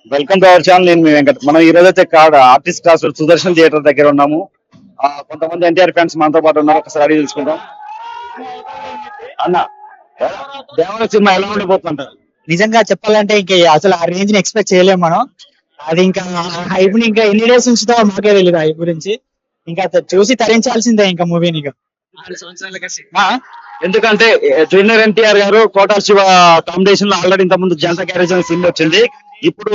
Welcome to our channel. నేను మీ వెంకట్. మనం ఈ రోజు అయితే ఆర్టిస్ట్ క్లాస్ సుదర్శన్ థియేటర్ దగ్గర ఉన్నాము. కొంతమంది ఎన్టీఆర్ ఫ్యాన్స్ మనతో పాటు ఉన్నారు. ఒకసారి అడిగి తెలుసుకుందాం. అన్న, దేవర సినిమా ఎలా ఉండిపోతుంటారు? నిజంగా చెప్పాలంటే ఇంకా అసలు ఆ రేంజ్ ని ఎక్స్పెక్ట్ చేయలేము మనం. అది ఇంకా హైప్ ని ఇంకా ఎన్ని డేస్ ఉంచుతావో మాకే తెలియదు హైప్ గురించి. ఇంకా చూసి తరించాల్సిందే ఇంకా మూవీని. ఇక ఆ, ఎందుకంటే జూనియర్ ఎన్టీఆర్ గారు కోటార్ శివ కాంబినేషన్ లో ఆల్రెడీ ఇంత ముందు జనతా గ్యారేజ్ అనే సినిమా వచ్చింది. ఇప్పుడు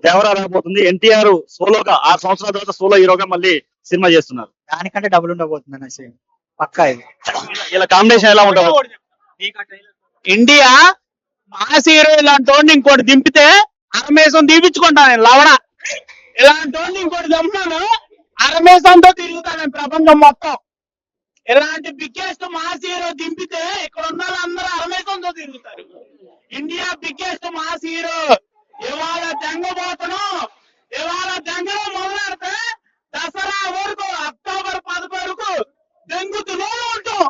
దేవరా రాబోతుంది. ఎన్టీఆర్ సోలోగా 6 సంవత్సరాల తర్వాత సోలో హీరోగా మళ్ళీ సినిమా చేస్తున్నారు. దానికంటే డబుల్ ఉండబోతుంది అనేసి పక్కా ఇది. ఇలా కాంబినేషన్ ఎలా ఉంటుంది? ఇండియా మాస్ హీరో ఇలాంటి ఇంకోటి దింపితే అరమేసం దీపించుకుంటా నేను లవడ. ఇలాంటి ఇంకోటి దింపాను అరమేసంతో తిరుగుతాను ప్రపంచం మొత్తం. ఇలాంటి బిగ్గెస్ట్ మాస్ హీరో దింపితే ఇక్కడ ఉన్న వాళ్ళందరూ అరమేసంతో తిరుగుతారు. ఇండియా బిగ్గెస్ట్ మాస్ హీరో ఇవాళ దెంగబోతను. ఇవాళ దెంగలో మొదలెడితే దసరా వరకు అక్టోబర్ 10 వరకు దెంగుతూనే ఉంటాం.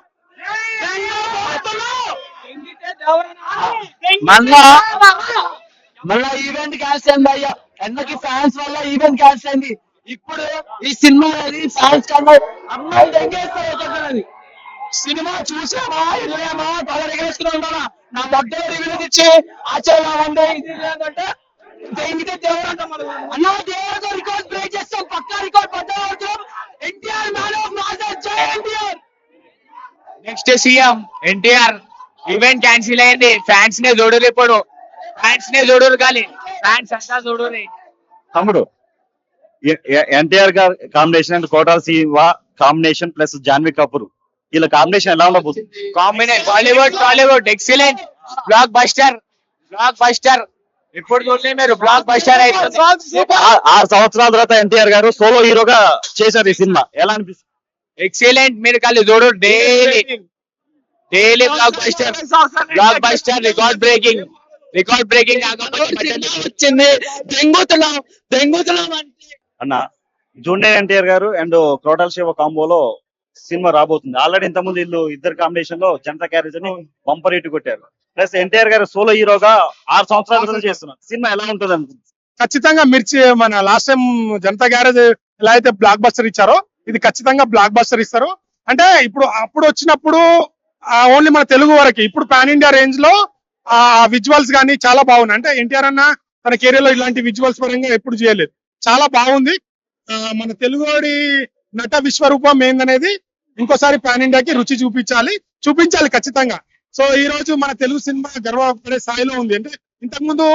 మళ్ళా ఈవెంట్ క్యాన్సిల్ అయింది అయ్యా. ఎందకి ఫ్యాన్స్ వల్ల ఈవెంట్ క్యాన్సిల్ అయింది. ఇప్పుడు ఈ సినిమా అనేది ఫ్యాన్స్ కన్నా అమ్మాయిలు ఎంగేస్తారు. సినిమా చూసామా వెళ్ళామా కలర్ ఎగరేసుకుని ఉంటారా నా మొట్టలో రివ్యూ ఇచ్చి ఆచార్య ఇది లేదంటే దెంగితే దేవుడు అంటాం. అన్న దేవుడితో రికార్డ్ బ్రేక్ చేస్తాం. పక్కా రికార్డ్ పడ్డా ఎన్టీఆర్ మ్యాన్ ఆఫ్ మాస్ జై NTR. Next CM NTR. Event cancel అయింది. ఫ్యాన్స్ నే చూడరు. ఇప్పుడు ఫ్యాన్స్ నే చూడరు కానీ ఫ్యాన్స్ అంతా చూడరు. తమ్ముడు, NTR garu combination and Koratala Siva combination plus Janhvi Kapoor, వీళ్ళ కాంబినేషన్ ఎలా ఉండబోతుంది? Combination Bollywood Tollywood excellent. Blockbuster ఇప్పుడు చూస్తే మీరు బ్లాక్ బస్టర్ అయితే 6 సంవత్సరాల తర్వాత ఎన్టీఆర్ గారు సోలో హీరోగా చేశారు. ఈ సినిమా ఎలా అనిపిస్తుంది? ఎక్సలెంట్. మీరు కళ్ళు చూడు daily block buster record breaking వచ్చింది. దెంగుతున్నాం అన్న, జూనియర్ ఎన్టీఆర్ గారు అండ్ కోటార్ శివ కాంబోలో సినిమా రాబోతుంది. ఆల్రెడీ ఇంత ముందు ఇద్దరు కాంబినేషన్ లో జనతా క్యారేజ్ అని బంపర్ హిట్ కొట్టారు. ప్లస్ ఎన్టీఆర్ గారు సోలో హీరోగా 6 సంవత్సరాల క్రితం చేస్తున్నారు. సినిమా ఎలా ఉంటుంది అనుకుంటుంది? ఖచ్చితంగా మిర్చి మన లాస్ట్ టైం జనతా గ్యారేజ్ ఎలా అయితే బ్లాక్ బస్టర్ ఇచ్చారో ఇది ఖచ్చితంగా బ్లాక్ బస్టర్ ఇస్తారు. అంటే అప్పుడు వచ్చినప్పుడు ఓన్లీ మన తెలుగు వరకు, ఇప్పుడు పాన్ ఇండియా రేంజ్ లో ఆ విజువల్స్ కానీ చాలా బాగున్నాయి. అంటే ఎన్టీఆర్ అన్న తన కెరీర్ లో ఇలాంటి విజువల్స్ పరంగా ఎప్పుడు చేయలేదు. చాలా బాగుంది. మన తెలుగుడి నట విశ్వరూపం ఏందనేది ఇంకోసారి పాన్ ఇండియాకి రుచి చూపించాలి ఖచ్చితంగా. సో ఈ రోజు మన తెలుగు సినిమా గర్వపడే స్థాయిలో ఉంది. అంటే ఇంతకుముందు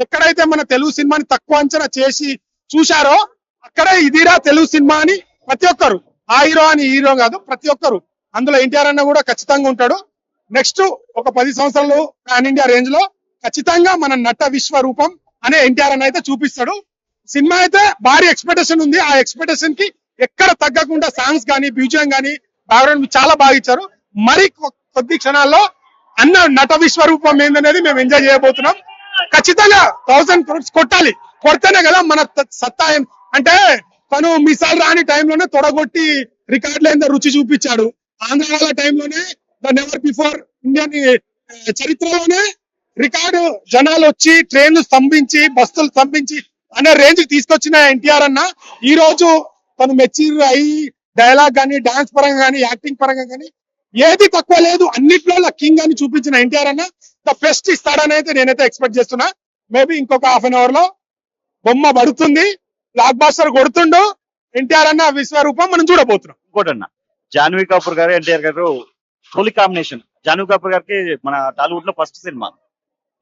ఎక్కడైతే మన తెలుగు సినిమాని తక్కువ అంచనా చేసి చూశారో అక్కడే ఇదిరా తెలుగు సినిమా అని ప్రతి ఒక్కరు, ఆ హీరో అని హీరో కాదు ప్రతి ఒక్కరు అందులో ఎన్టీఆర్ అన్న కూడా ఖచ్చితంగా ఉంటాడు. నెక్స్ట్ ఒక 10 సంవత్సరాలు పాన్ ఇండియా రేంజ్ లో ఖచ్చితంగా మన నట విశ్వరూపం అనే ఎన్టీఆర్ అన్న అయితే చూపిస్తాడు. సినిమా అయితే భారీ ఎక్స్పెక్టేషన్ ఉంది. ఆ ఎక్స్పెక్టేషన్ కి ఎక్కడ తగ్గకుండా సాంగ్స్ కానీ బ్యూజియం కానీ బ్యాక్గ్రౌండ్ చాలా బాగా ఇచ్చారు. మరి కొద్ది క్షణాల్లో అన్న నట విశ్వరూపం ఏందనేది మేము ఎంజాయ్ చేయబోతున్నాం. ఖచ్చితంగా 1000 crores కొట్టాలి. కొడితేనే కదా మన సత్తా. అంటే తను మిసాల్ రాని టైంలోనే తొడగొట్టి రికార్డులు ఏందో రుచి చూపించాడు. ఆంధ్ర వాళ్ళ టైంలోనే ద నెవర్ బిఫోర్ ఇండియన్ చరిత్రలోనే రికార్డు జనాలు వచ్చి ట్రైన్లు స్తంభించి బస్సులు స్తంభించి అనే రేంజ్ కి తీసుకొచ్చిన ఎన్టీఆర్ అన్న ఈ రోజు తను మెచ్యూర్ అయ్యి డైలాగ్ కానీ డాన్స్ పరంగా కానీ యాక్టింగ్ పరంగా కానీ ఏది తక్కువ లేదు. అన్నిట్లో కింగ్ అని చూపించిన ఎన్టీఆర్ అన్న ద బెస్ట్ ఇస్తాడని అయితే నేనైతే ఎక్స్పెక్ట్ చేస్తున్నా. మేబీ ఇంకొక హాఫ్ అన్ అవర్ లో బొమ్మ పడుతుంది. బ్లాక్ బాస్టర్ కొడుతుండు ఎన్టీఆర్ అన్న విశ్వరూపం మనం చూడబోతున్నాం. ఇంకోటన్న, జాన్వీ కపూర్ గారు ఎన్టీఆర్ గారు తొలి కాంబినేషన్. జాన్వీ కపూర్ గారికి మన టాలీవుడ్ లో ఫస్ట్ సినిమా.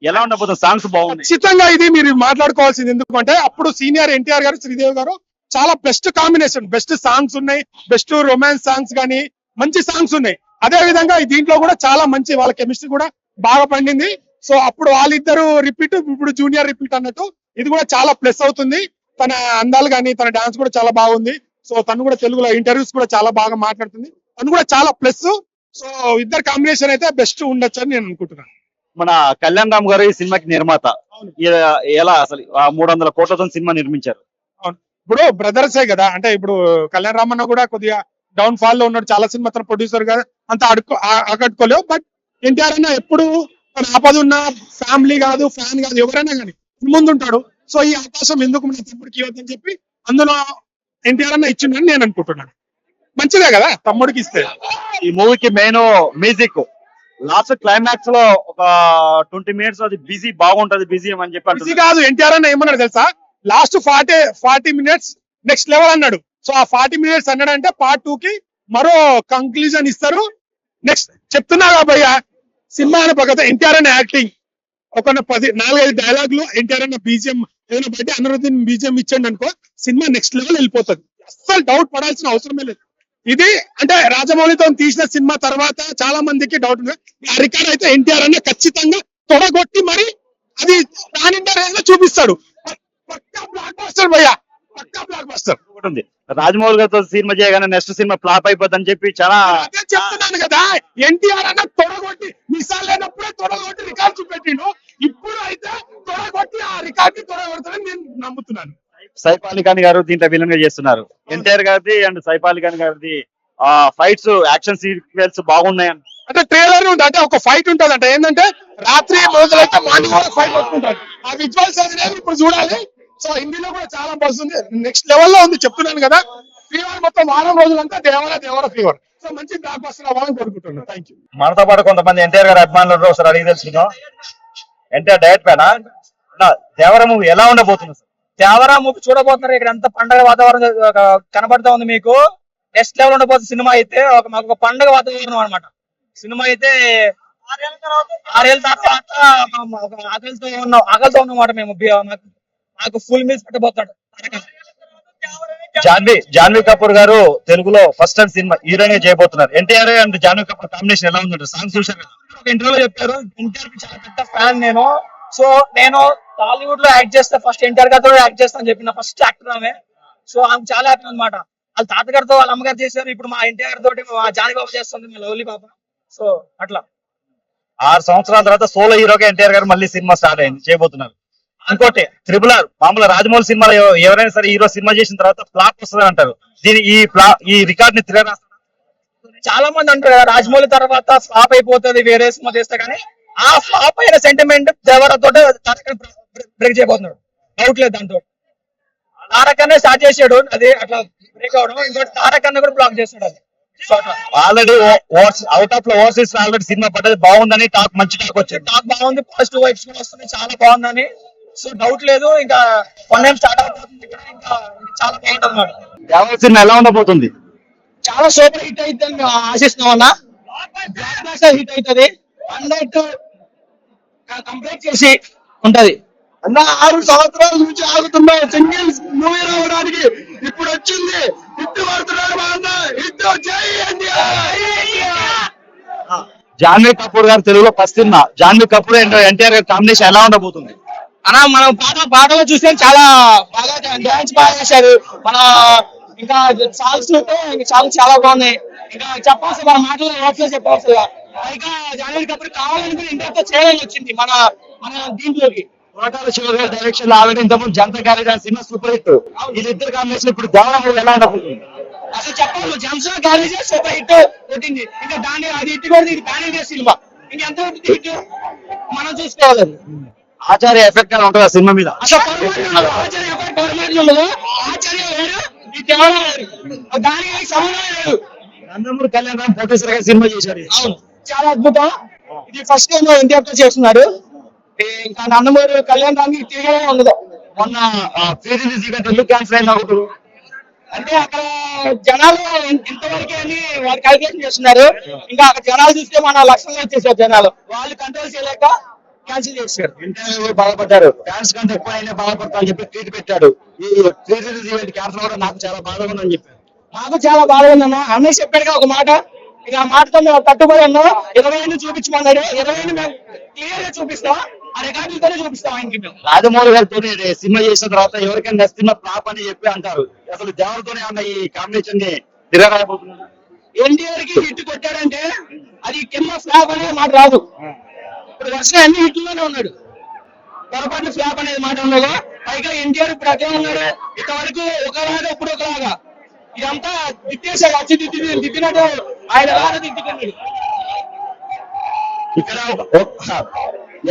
ఎలా ఉండబోతుంది? సాంగ్స్ బాగుంది. ఖచ్చితంగా ఇది మీరు మాట్లాడుకోవాల్సింది. ఎందుకంటే అప్పుడు సీనియర్ ఎన్టీఆర్ గారు శ్రీదేవి గారు చాలా బెస్ట్ కాంబినేషన్, బెస్ట్ సాంగ్స్ ఉన్నాయి, బెస్ట్ రొమాన్స్ సాంగ్స్ కానీ మంచి సాంగ్స్ ఉన్నాయి. అదే విధంగా దీంట్లో కూడా చాలా మంచి వాళ్ళ కెమిస్ట్రీ కూడా బాగా పండింది. సో అప్పుడు వాళ్ళిద్దరు రిపీట్, ఇప్పుడు జూనియర్ రిపీట్ అన్నట్టు ఇది కూడా చాలా ప్లస్ అవుతుంది. తన అందాలు కానీ తన డాన్స్ కూడా చాలా బాగుంది. సో తను కూడా తెలుగులో ఇంటర్వ్యూస్ కూడా చాలా బాగా మాట్లాడుతుంది. తను కూడా చాలా ప్లస్. సో ఇద్దరు కాంబినేషన్ అయితే బెస్ట్ ఉండొచ్చు అని నేను అనుకుంటున్నాను. మన కళ్యాణ్ రామ్ గారు ఈ సినిమాకి నిర్మాత. ఎలా అసలు 300 కోట్లతో సినిమా నిర్మించారు? ఇప్పుడు బ్రదర్సే కదా. అంటే ఇప్పుడు కళ్యాణ్ రామన్న కూడా కొద్దిగా డౌన్ ఫాల్ లో ఉన్నాడు. చాలా సినిమా తన ప్రొడ్యూసర్ గా అంత ఆకట్టుకోలేవు. బట్ ఎన్టీఆర్ అన్న ఎప్పుడు తన ఆపద ఉన్న ఫ్యామిలీ కాదు, ఫ్యాన్ కాదు, ఎవరైనా కానీ ముందుంటాడు. సో ఈ అవకాశం ఎందుకు మన తమ్ముడికి ఇవ్వద్దని చెప్పి అందులో ఎన్టీఆర్ అన్న ఇచ్చిందని నేను అనుకుంటున్నాను. మంచిదే కదా తమ్ముడికి ఇస్తే. ఈ మూవీకి మెయిన్ మ్యూజిక్ లాస్ట్ క్లైమాక్స్ లో ఒక 20 minutes అది బిజీ బాగుంటది బిజీ అని చెప్పి ఇది అంటున్నారు. కాదు, ఎన్టీఆర్ అన్న ఏమన్నాడు తెలుసా, లాస్ట్ 40 minutes నెక్స్ట్ లెవెల్ అన్నాడు. సో ఆ 40 minutes అన్నాడంటే పార్ట్ 2 కి మరో కంక్లూజన్ ఇస్తారు. నెక్స్ట్ చెప్తున్నా కాబయ్యా, సినిమా అనే పక్కన ఎన్టీఆర్ అనే యాక్టింగ్ ఒక 4-5 డైలాగులు ఎన్టీఆర్ అన్న బీజిఎం ఏదైనా బట్టి అనురుద్దీన్ బీజిఎం ఇచ్చండి అనుకో, సినిమా నెక్స్ట్ లెవెల్ వెళ్ళిపోతుంది. అస్సలు డౌట్ పడాల్సిన అవసరమే లేదు. ఇది అంటే రాజమౌళితో తీసిన సినిమా తర్వాత చాలా మందికి డౌట్ ఉంది. ఆ రికార్డ్ అయితే ఎన్టీఆర్ అన్న ఖచ్చితంగా తొడగొట్టి మరి అది పాన్ ఇండియా రేంజ్ లో చూపిస్తాడు. పక్కా బ్లాక్ బస్టర్ భయ్యా, పక్కా బ్లాక్ బస్టర్. ఒకటి ఉంది, రాజమౌళి గారితో సినిమా చేయగానే నెక్స్ట్ సినిమా ఫ్లాప్ అయిపోద్దని చెప్పి చాలా అదే చెప్తున్నాను కదా, ఎన్టీఆర్ అన్న తొడగొట్టి మిసాల్ లేనప్పుడే తొడగొట్టి రికార్డ్ చూపెట్టిండు. ఇప్పుడు అయితే తొడగొట్టి ఆ రికార్డ్ ని తొడగొడతానని నేను నమ్ముతున్నాను. సైఫ్ అలీ ఖాన్ గారు దీంట్లో విలన్ గా చేస్తున్నారు. ఎన్టీఆర్ గారిది అండ్ సైఫ్ అలీ ఖాన్ గారిది ఫైట్స్ యాక్షన్ సీక్వెన్స్ బాగున్నాయని అంటే ట్రైలర్ ఉంది, అంటే ఒక ఫైట్ ఉంటుంది. అంటే ఏంటంటే రాత్రి మొదలైతే మార్నింగ్ వరకు ఫైట్ వస్తుంటారు. ఆ విజువల్స్ అనేది ఇప్పుడు చూడాలి. సో హిందీలో కూడా చాలా బాగుంది, నెక్స్ట్ లెవెల్ లో ఉంది. చెప్తున్నాను కదా, ఫీవర్ మొత్తం వారం రోజులంతా దేవర ఫీవర్. సో మంచి బ్లాక్ బస్టర్ అవ్వాలని కోరుకుంటున్నాను. Thank you. మనతో పాటు కొంతమంది ఎన్టీఆర్ గారి అభిమానులు ఒకసారి అడిగి తెలుసుకుందాం. ఎన్టీఆర్ డైరెక్ట్ పేనా దేవర మూవీ ఎలా ఉండబోతుంది? దేవరా మూవీ చూడబోతున్నారు. ఇక్కడ ఎంత పండగ వాతావరణం కనబడతా ఉంది మీకు. నెక్స్ట్ లెవెల్ ఉండబోతుంది సినిమా అయితే. మాకు ఒక పండగ వాతావరణం అనమాట. సినిమా అయితే 6 ఏళ్ళ తర్వాత ఆకలితో ఉన్నమాట మేము. మాకు ఫుల్ మీల్స్ పెట్టబోతాడు. జాన్వీ కపూర్ గారు తెలుగులో ఫస్ట్ టైం సినిమా హీరోయిన్ చేయబోతున్నారు. ఎన్టీఆర్ అండ్ జాన్వీ కపూర్ కాంబినేషన్ ఎలా ఉందంటే సాంగ్స్ చూసారు కదా? ఒక ఇంటర్వ్యూలో చెప్పారు, ఎన్టీఆర్ చాలా పెద్ద ఫ్యాన్ నేను. సో నేను టాలీవుడ్ లో యాక్ట్ చేస్తా, ఫస్ట్ ఎన్టీఆర్ గారితో యాక్ట్ చేస్తా అని చెప్పిన ఫస్ట్ యాక్టర్ ఆమె. సో ఆమె చాలా హ్యాపీ అనమాట. వాళ్ళ తాతగారితో వాళ్ళ అమ్మగారు చేశారు, ఇప్పుడు మా ఎన్టీఆర్ తోటి మా జానీ బాబు చేస్తుంది, మా లవ్లీ పాప. సో అట్లా 6 సంవత్సరాల తర్వాత సోలో హీరోగా ఎన్టీఆర్ గారు మళ్ళీ సినిమా స్టార్ట్ అయింది చేయబోతున్నారు. ఇంకోటి RRR మామూలు రాజమౌళి సినిమాలో ఎవరైనా సరే హీరో సినిమా చేసిన తర్వాత ఫ్లాప్ వస్తుంది అంటారు. దీని ఈ రికార్డ్ ని తిరగరాస్తారు. చాలా మంది అంటారు కదా, రాజమౌళి తర్వాత ఫ్లాప్ అయిపోతుంది వేరే సినిమా చేస్తే, కానీ ఆ ఫ్లాప్ అయిన సెంటిమెంట్ దేవరతో బ్రేక్ చేయబోతున్నాడు. డౌట్ లేదు దాంతో. తారకన్నే స్టార్ట్ చేసాడు, అది అట్లా బ్రేక్ అవడం. ఇంకోటి తారకన్న కూడా బ్లాక్ చేస్తాడు. అది ఆల్రెడీ అవుట్ ఆఫ్ లో ఓవర్సీస్ ఆల్రెడీ సినిమా పడ్డది, బాగుందని టాక్, మంచి టాక్ వచ్చింది. టాక్ బాగుంది, పాజిటివ్ వైబ్స్ కూడా వస్తున్నాయి, చాలా బాగుందని. సో డౌట్ లేదు, ఇంకా పన్నెం స్టార్ట్ అవుతుంది ఇక్కడ, ఇంకా చాలా బాగుంటుంది అన్నమాట. దేవర సినిమా ఎలా ఉండబోతుంది? చాలా సూపర్ హిట్ అయితే మేము ఆశిస్తున్నాం అన్న. బ్లాక్ బస్టర్ హిట్ అవుతుంది, 100 కంప్లీట్ చేసి ఉంటది అన్న. 6 సంవత్సరాల నుంచి ఆగుతున్నా సింగిల్ మూవీ రావడానికి, ఇప్పుడు వచ్చింది. హిట్ పడుతున్నాడు మా అన్న, హిట్. జై ఎన్టీఆర్. జాన్వీ కపూర్ గారు తెలుగులో first cinema, Janhvi Kapoor and NTR గారి కాంబినేషన్ ఎలా ఉండబోతుంది? అన్న మనం పాటలు చూస్తే చాలా బాగా డాన్స్ బాగా చేశారు. మన ఇంకా సాంగ్స్ సాంగ్స్ చాలా బాగున్నాయి. ఇంకా చెప్పాల్సి మన మాటలు వాటిలో చెప్పాల్సి. ఇంకా జాన్వీ కపూర్ కావాలని ఇండియాతో చేయాలని వచ్చింది మన దీంట్లోకి. కోటాల శివ గారి డైరెక్షన్ లో ఆల్రెడీ ఇంతకుముందు Janata garage cinema super hit. వీళ్ళిద్దరు కాంబినేషన్ ఇప్పుడు దేవర మూవీ ఎలా ఉండబోతుంది? అసలు చెప్పాలి, జంసా గ్యారేజ్ సూపర్ హిట్ కొట్టింది. ఇంకా దాన్ని అది హిట్ కూడా ఇది పాన్ ఇండియా సినిమా. ఇంకెంత హిట్ మనం చూసుకోవాలి. ఆచార్య ఎఫెక్ట్ అని ఉంటుంది ఆ సినిమా మీద. అసలు ఆచార్య ఆచార్య వేరు, ఈ దేవర వేరు, దానికి సంబంధం లేదు. నందమూరి కళ్యాణ్ రామ్ ప్రొడ్యూసర్ గా సినిమా చేశారు. అవును, చాలా అద్భుతం. ఇది ఫస్ట్ టైం ఎన్టీఆర్ తో చేస్తున్నారు. ఇంకా నందమూరి కళ్యాణ్ రామ్ తిరిగే ఉండదు. మొన్న ప్రీ రిలీజ్ ఈవెంట్ ఎందుకు క్యాన్సిల్ అయింది ఒకటి అంటే అక్కడ జనాలు ఇంతవరకే అని వాళ్ళు క్యాల్కులేషన్ చేస్తున్నారు. ఇంకా అక్కడ జనాలు చూస్తే మన లక్షణంగా వచ్చేసారు జనాలు, వాళ్ళు కంట్రోల్ చేయలేక క్యాన్సిల్ చేశారు. ఇంటర్వ్యూ బాధపడ్డారు, ఫ్యాన్స్ కంటే ఎక్కువ అయినా బాధపడతా అని చెప్పి ట్వీట్ పెట్టాడు. ఈ ప్రీ రిలీజ్ ఈవెంట్ క్యాన్సిల్ అవ్వడం నాకు చాలా బాధగా ఉందని చెప్పారు. నాకు చాలా బాధగా ఉందన్న. అన్నయ్య చెప్పాడుగా ఒక మాట, ఇక ఆ మాటతో మేము కట్టుబడి ఉన్నాం. 20 చూపించమన్నాడు, 20 మేము క్లియర్ గా చూపిస్తాం, ఆ రికార్డులతోనే చూపిస్తాం ఆయనకి మేము. రాజమౌళి గారితో సినిమా చేసిన తర్వాత ఎవరికైనా నెక్స్ట్ సినిమా ఫ్లాప్ అని చెప్పి అంటారు. అసలు దేవరతోనే ఉన్న ఈ కాంబినేషన్ ని తిరగరాబోతున్నారు. ఎన్టీఆర్ కి హిట్ కొట్టాడంటే అది కింద ఫ్లాప్ అనే మాట రాదు. ఇప్పుడు వర్షం అన్ని హిట్లోనే ఉన్నాడు, పొరపాటు ఫ్లాప్ అనేది మాట ఉండదు. పైగా ఎన్టీఆర్ ఇప్పుడు అదే ఉన్నాడు. ఇంతవరకు ఒకలాగా ఇప్పుడు ఒకలాగా ఇదంతా దిట్టేసాడు, వచ్చి దిద్దినట్టు ఆయన లాగా దిద్దుకున్నాడు. ఇక్కడ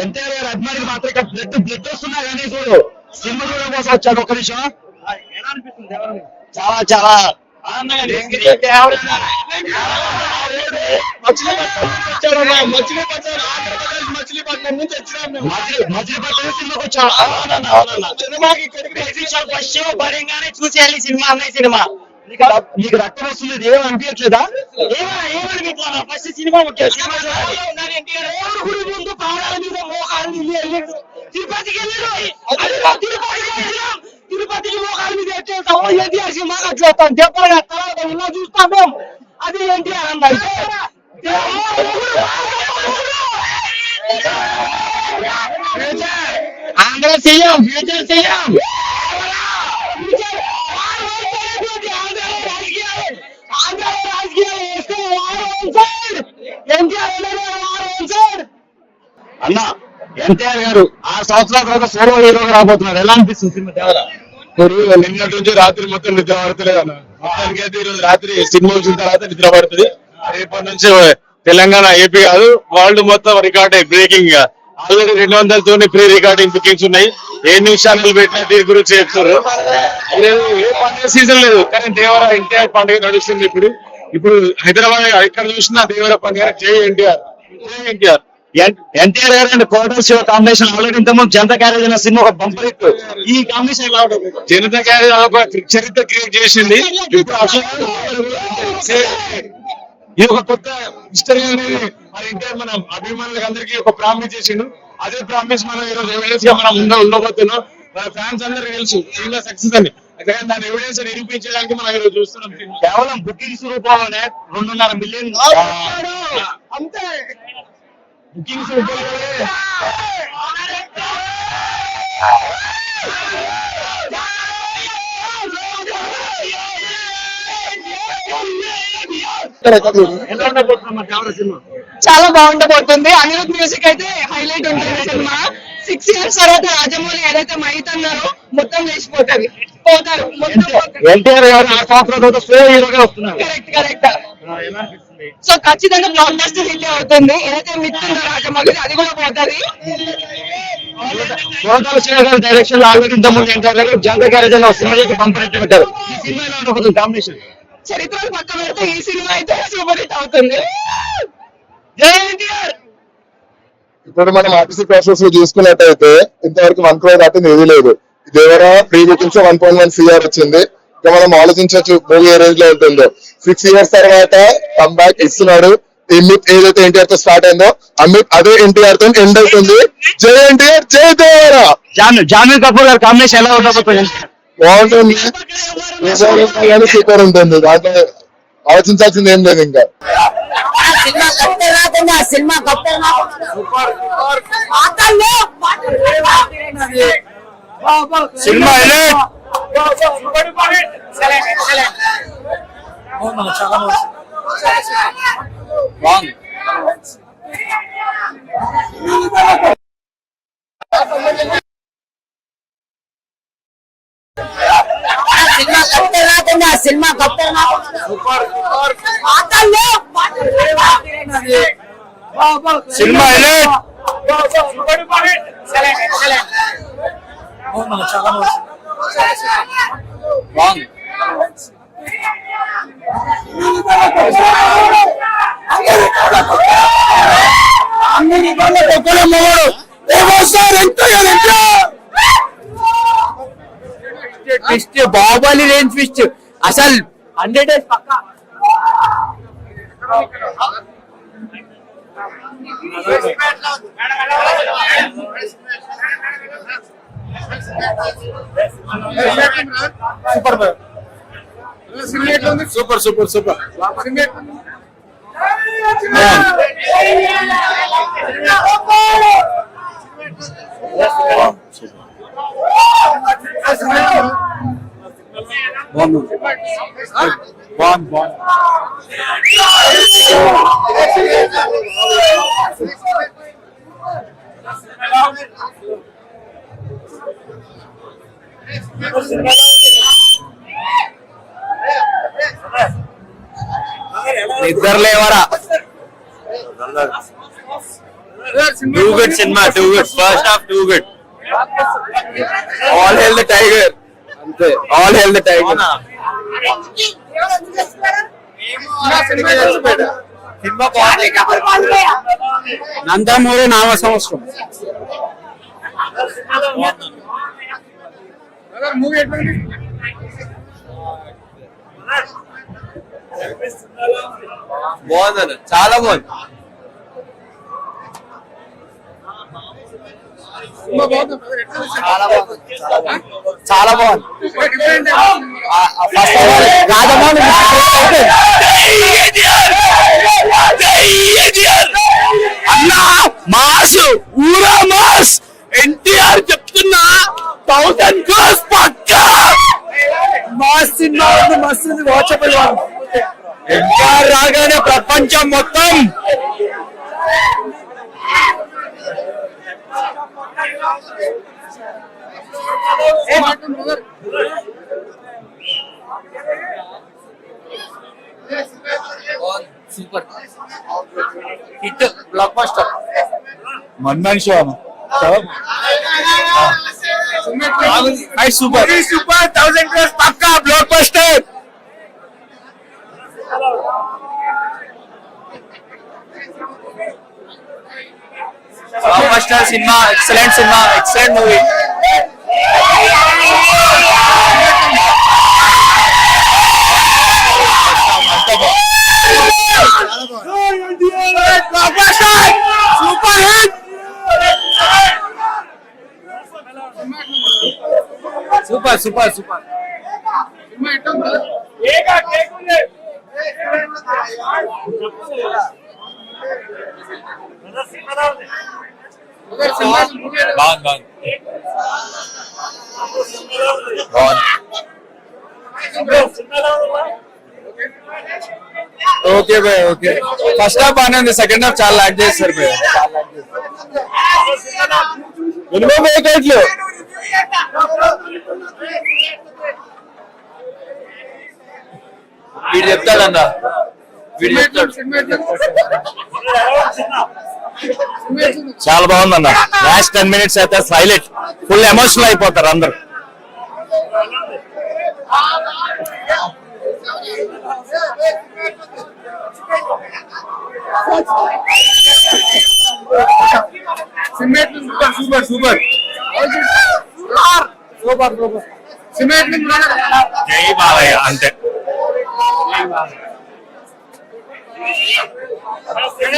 ఎన్టీఆర్ గారి అభిమానికి మాత్రం ఇక్కడ బ్లడ్ వస్తున్నా కానీ చూడు సినిమా చూడడం కోసం వచ్చాడు. ఒక నిమిషం. ఎలా అనిపిస్తుంది దేవరా? చాలా చాలా ఆనందంగా అనిపిస్తుంది. మచిలీపట్నం నుంచి వచ్చినాం. మచిలీపట్నం సినిమాకి వచ్చాం. సినిమాకి ఫస్ట్ భయంగానే చూసేయాలి సినిమా. అన్నయ్య సినిమా నీకు రక్తం వస్తుంది. ఇది ఏమీ అనిపించట్లేదా? ఏమనిపించలేదా? ఫస్ట్ సినిమా ముందు పాదాల మీద మోకాళ్ళ మీద తిరుపతికి తిరుపతికి మోకాళ్ళ మీద ఎట్టేస్తాము. ఎన్టీఆర్ సినిమాకి వచ్చేస్తాం. చెప్పగా తర్వాత ఇలా చూస్తాము. అది ఎన్టీఆర్ అన్నారు. Andhra CM, future CM. అన్న ఎన్టీఆర్ గారు 6 సంవత్సరాల తర్వాత సోలో హీరోగా రాబోతున్నారు. ఎలా అనిపిస్తుంది సినిమా దేవరా? నిన్నటి నుంచి రాత్రి మొత్తం నిద్ర పడతలేదు అన్న. మొత్తానికి అయితే ఈరోజు రాత్రి సినిమా వచ్చిన తర్వాత నిద్ర పడుతుంది. రేపటి నుంచి తెలంగాణ, ఏపీ కాదు వరల్డ్ మొత్తం రికార్డ్ బ్రేకింగ్ గా ఆల్రెడీ 200 తోని ప్రీ రికార్డింగ్ బుకింగ్స్ ఉన్నాయి. ఏ న్యూస్ ఛానల్ పెట్టినా దీని గురించి చెప్తారు. ఏ పండుగ సీజన్ లేదు కానీ దేవరా ఎన్టీఆర్ పండుగ నడుస్తుంది. ఇప్పుడు హైదరాబాద్ ఎక్కడ చూసినా దేవరా పండుగ. జై ఎన్టీఆర్, జై ఎన్టీఆర్. ఎన్టీఆర్ గారు and Kotala Shiva combination already ఇంతకుముందు జనతా క్యారేజ్ అనే సినిమా ఒక బంపర్ హిట్. ఈ కాంబినేషన్ ఎలా ఉంటుంది? జనతా క్యారేజ్ ఒక చరిత్ర క్రియేట్ చేసింది. ఇప్పుడు ఇది ఒక కొత్త హిస్టరీ అనేది మన ఎన్టీఆర్ మన అభిమానులకు అందరికీ ఒక ప్రామిస్ చేసిండు. అదే ప్రామిస్ మనం ఈరోజు ఎవిడెన్స్ గా మనం ఉండబోతున్నాం. మన ఫ్యాన్స్ అందరికీ తెలుసు సినిమా సక్సెస్ అని. దాని ఎవిడెన్స్ నిరూపించడానికి మనం ఈరోజు చూస్తున్నాం. కేవలం బుకింగ్స్ రూపంలోనే 2.5 మిలియన్ అంతే బుకింగ్స్ చాలా బాగుండబోతుంది. అనిరుద్ మ్యూజిక్ అయితే హైలైట్ ఉంటుంది సినిమా. 6 years తర్వాత రాజమౌళి ఏదైతే మైత్ అన్నారో మొత్తం లేచిపోతుంది. పోతారు ఎన్టీఆర్ గారు 6 సంవత్సరాల తర్వాత సోలో హీరోగా వస్తున్నారు. కరెక్ట్. సో ఖచ్చితంగా బ్లాక్ బస్టర్ హిట్ అవుతుంది. ఏదైతే మిత్ ఉందో రాజమౌళి అది కూడా పోతుంది. కోటల శివ గారి డైరెక్షన్ లో ఆల్రెడీ ఇంతకుముందు ఎన్టీఆర్ గారు జనతా క్యారేజ్ అనే సినిమా బంపర్ హిట్ పెట్టారు. ఈ సినిమా ఎలా ఉండబోతుంది కాంబినేషన్? చరిత్రలు పక్క పెడితే ఈ సినిమా అయితే సూపర్ హిట్ అవుతుంది. జై ఎన్టీఆర్. ఇప్పుడు మనం ఆర్టీసీ ప్రాసెస్ లో చూసుకున్నట్టయితే ఇంతవరకు 1 crore దాటింది ఏది లేదు. దేవరా ప్రీ బుకింగ్స్ 1.1 CR వచ్చింది. ఇక మనం ఆలోచించవచ్చు మూవీ ఏ రేంజ్ లో ఉంటుందో. 6 years తర్వాత కంబ్యాక్ ఇస్తున్నాడు. అమిత్ ఏదైతే ఎన్టీఆర్ తో స్టార్ట్ అయిందో అమిత్ అదే ఎన్టీఆర్ తో ఎండ్ అవుతుంది. జై ఎన్టీఆర్, జై దేవరా. జాన్వీ కపూర్ గారి కాంబినేషన్ ఎలా ఉండబోతుంది? బాగుంటుంది, సూపర్ ఉంటుంది. దాంట్లో ఆలోచించాల్సింది ఏం లేదు. ఇంకా cinema cinema cinema cinema twist Baahubali range twist అసలు 100 days పక్కా. Super super super. నిద్ర లేవరా. Too good cinema, too good. First half too good. All hail the tiger అంతే, all hail the tiger. Nandamuri నామ సంవత్సరం. బాగుంది, చాలా బాగుంది. చాలా బాగుంది. రాజమౌళి అన్నా మాస్, ఊరా మాస్. ఎన్టీఆర్ చెప్తున్నా 1000 crores పక్కా. మాస్ సినిమా ఉంది, మస్తు ఉంది, వాచబుల్. ఎన్టీఆర్ రాగానే ప్రపంచం మొత్తం సూపర్ హిట్, బ్లాక్ బస్టర్. మన్మన్ షో సూపర్ సూపర్ 1000 crores పక్కా, blockbuster. Blockbuster cinema, excellent cinema, excellent movie. Super hit, super super super. Okay boy, okay. First half బాగానే ఉంది, సెకండ్ హాఫ్ చాలా లాగ్ చేస్తారు boy. Minimum 8 వీడు చెప్తాడన్న, వీడు చెప్తాడు. చాలా బాగుందన్న. లాస్ట్ 10 minutes అయితే హైలైట్, ఫుల్ ఎమోషనల్ అయిపోతారు అందరు. Super super super super. జై బాలయ్య అంతే.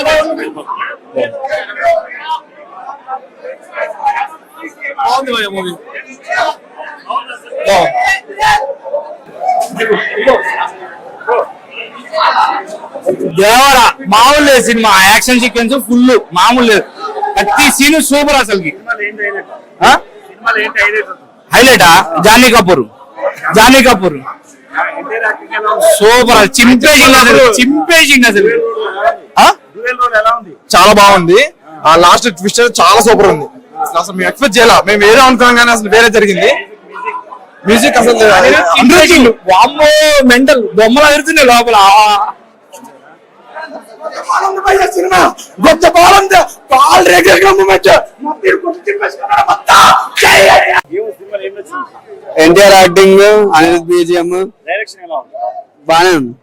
బాగుంది మూవీ. దేవరా మామూలు లేదు సినిమా. యాక్షన్ సీక్వెన్స్ ఫుల్ మామూలు లేదు, ప్రతి సీన్ సూపర్. అసలుకి హైలైటా జానీ కపూర్, జానీ కపూర్ సూపర్. చింపేసింది అసలు, చింపేసింది అసలు. చాలా బాగుంది. ఆ లాస్ట్ ట్విస్ట్ చాలా సూపర్ ఉంది. అసలు మేము ఎక్స్పెక్ట్ చేయాల, మేము వేరే అనుకున్నాం కానీ అసలు వేరే జరిగింది. మ్యూజిక్ అసలు వామ్మో మెంటల్, బొమ్మలు ఎడుతున్నాయి లోపల. సినిమా గొప్ప బాగుంది, బాల్ regular moment. NTR acting, Anirudh BGM direction ఎలా ఉంది? బానే ఉంది.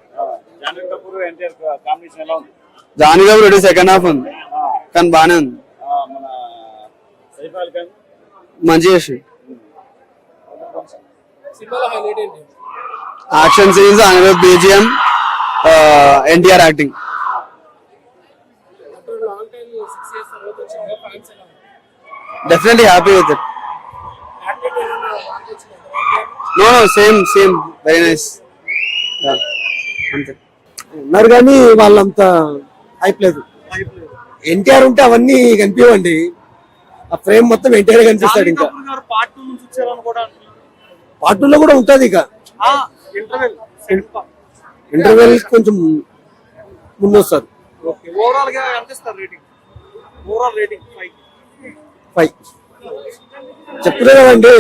జానీ కపూర్ ఎన్టీఆర్ కాంబినేషన్ ఎలా ఉంది? జానీ కపూర్ సెకండ్ హాఫ్ ఉంది కానీ బానే ఉంది. మన సైఫ్ అలీ ఖాన్ మంచి చేసి action scenes, Anirudh BGM, NTR acting. Definitely happy with it. No, same, very nice. Yeah, ఉన్నారు కానీ వాళ్ళంతా హైప్ లేదు. ఎన్టీఆర్ ఉంటే అవన్నీ కనిపించండి, ఆ ఫ్రేమ్ మొత్తం ఎన్టీఆర్ కనిపిస్తాడు. ఇంకా పార్ట్ 2 లో కూడా ఉంటది. ఇక ఇంటర్వెల్ కొంచెం ముందు వస్తారు. చెప్తున్నా కదండి,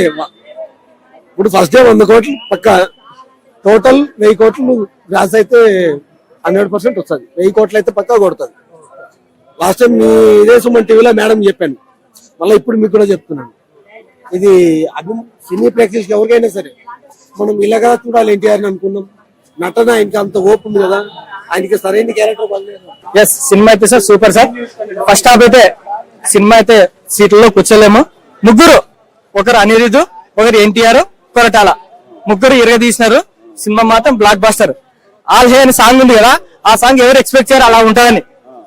ఇప్పుడు ఫస్ట్ డే 100 కోట్లు పక్క, టోటల్ 1000 కోట్లు గ్రాస్ అయితే 100% వస్తుంది. 1000 కోట్లు అయితే పక్కా కొడుతుంది. లాస్ట్ టైం మీ ఇదే సుమన్ టీవీలో మేడం చెప్పాను, మళ్ళీ ఇప్పుడు మీకు కూడా చెప్తున్నాను. ఇది సినీ ప్రేక్షకులకు ఎవరికైనా సరే మనం ఇలాగా చూడాలి ఎన్టీఆర్ అని అనుకున్నాం. నటన ఆయనకి అంత ఓపు ఉంది కదా, ఆయనకి సరైన క్యారెక్టర్ పడలేదు. ఎస్, సినిమా అయితే sir super sir. First half అయితే సినిమా అయితే సీట్లలో కూర్చోలేము. ముగ్గురు, ఒకరు అనిరుద్ధ్, ఒకరు ఎన్టీఆర్, కొరటాల, ముగ్గురు ఇరగదీసినారు. సినిమా మాత్రం బ్లాక్ బాస్టర్. ఆల్ హే అనే సాంగ్ ఉంది కదా, ఆ సాంగ్ ఎవరు ఎక్స్పెక్ట్ చేయరు అలా ఉంటుందని.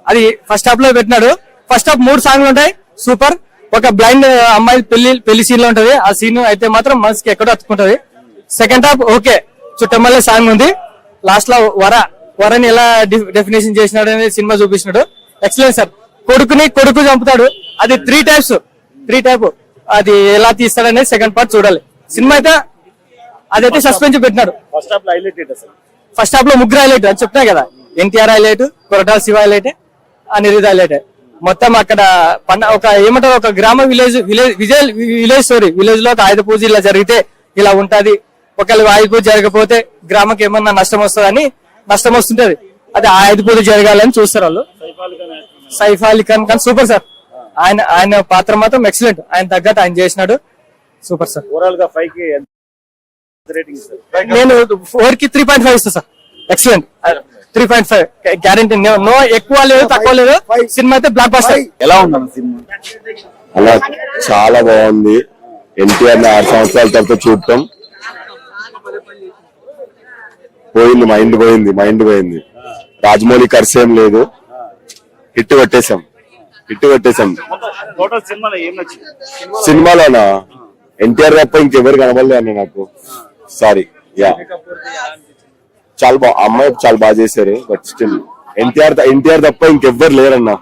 అది ఫస్ట్ హాఫ్ లో పెట్టినాడు. ఫస్ట్ హాఫ్ 3 సాంగ్లు ఉంటాయి, సూపర్. ఒక బ్లైండ్ అమ్మాయి పెళ్లి సీన్ లో ఉంటది, ఆ సీన్ అయితే మాత్రం మనసుకి ఎక్కడో అతుకుంటది. Second half okay, Chuttamalle song ఉంది. లాస్ట్ లో వరని ఎలా డెఫినేషన్ చేసినాడు అనేది సినిమా చూపించినాడు. Excellent sir. కొడుకు చంపుతాడు, అది 3 టైప్. అది ఎలా తీస్తాడనేది సెకండ్ పార్ట్ చూడాలి. సినిమా అయితే అదైతే సస్పెన్స్ పెట్టినాడు. ఫస్ట్ హాఫ్ లో హైలైట్ ఏంటి అసలు? ఫస్ట్ హాఫ్ లో ముగ్గురు హైలైట్ అని చెప్తున్నా కదా, NTR highlight, Koratala Shiva highlight, Anirudh highlight. మొత్తం అక్కడ ఒక ఏమంటారు, ఒక గ్రామ విలేజ్ స్టోరీ. విలేజ్ లో ఒక ఆయుధ పూజ ఇలా జరిగితే ఇలా ఉంటది, ఒకవేళ ఆయుధ పూజ జరగకపోతే గ్రామకి ఏమన్నా నష్టం వస్తుందని, నష్టం వస్తుంటది, అది ఆయుధ పూజ జరగాలని చూస్తారు వాళ్ళు. Saif Ali Khan super sir. ఆయన పాత్ర మాత్రం ఎక్సలెంట్. ఆయన తగ్గట్టు ఆయన చేసినాడు, సూపర్ సార్. ఓవరాల్ గా 5 కి రేటింగ్ సార్? నేను 4 కి 3.5 ఇస్తా సార్. Excellent, 3.5 guarantee. నో ఎక్కువ లేదు తక్కువ లేదు. సినిమా అయితే బ్లాక్ బస్టర్. ఎలా ఉందన్న సినిమా? అలా చాలా బాగుంది. ఎన్టీఆర్ 6 సంవత్సరాల తర్వాత చూడటం మైండ్ పోయింది. రాజమౌళి కర్సేం లేదు, హిట్ కొట్టేశాం. టోటల్ సినిమాలో ఏం నచ్చింది? సినిమాలోనా ఎన్టీఆర్ తప్ప ఇంకెవరు కనబడలేదు అన్న నాకు. సారీ, యా చాలా అమ్మాయి చాలా బాగా చేశారు. బట్ స్టిల్ ఎన్టీఆర్ తప్ప ఇంకెవ్వరు లేరన్నా.